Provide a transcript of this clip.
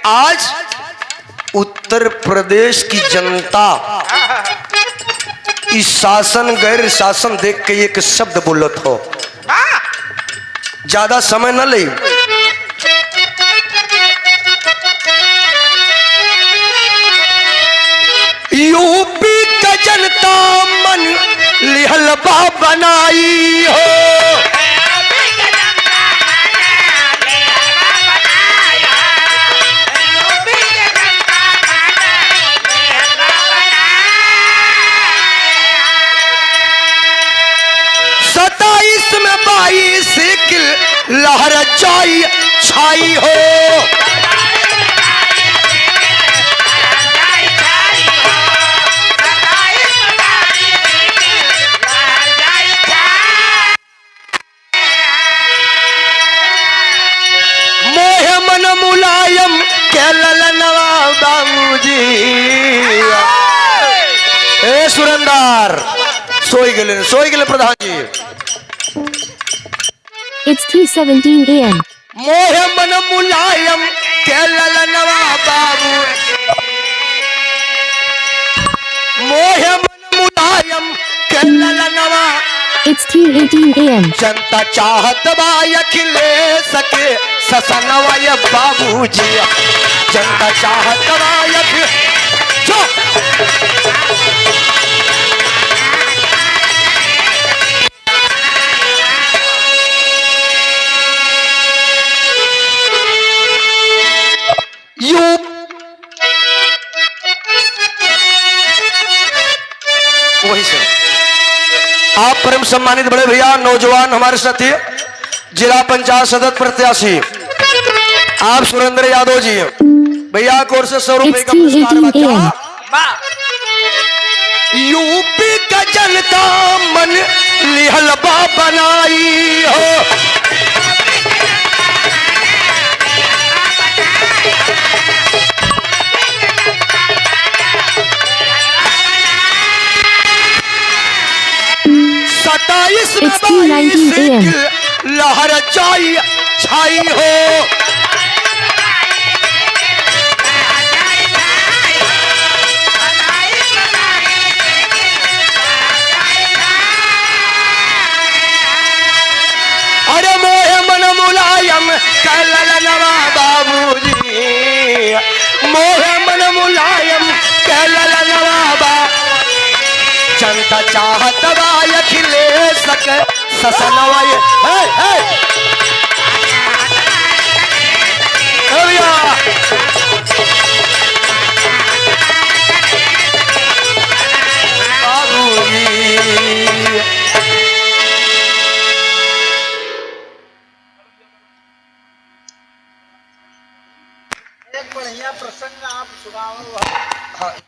आज उत्तर प्रदेश की जनता इस शासन गैर शासन देख के एक शब्द बोलत हो, ज्यादा समय न ले। यूपी का जनता मन लिहलबा बनाई हो, लहर जाई छाई हो। मोह मन मुलायम के ललनवा बाबूजी। ए सुरेंद्र सोई गेले प्रधान जी। It's 3:17 a.m. मोह मन मुलायम के ललनवा बाबू, मोह मन मुलायम के ललनवा। It's 3:18 a.m. जनता चाहत बा अखिलेश के ससनवा ये बाबूजी, जनता चाहत बा वही से आप परम सम्मानित बड़े भैया नौजवान हमारे साथी जिला पंचायत सदस्य प्रत्याशी आप सुरेंद्र यादव जी भैया को ओर से 100 रुपए का पुरस्कार। यूपी का जनता मन लिहलबा बनाई हो, It's 2:19 a.m. लहर जाई छाई हो। अरे मोह मन मुलायम के ललनवा बाबूजी, मोह मन मुलायम के ललनवा बा। जनता चाहत बा अखिलेश के ससनवा ये बाबूजी। एक बढ़िया प्रसंग आप सुनाओ।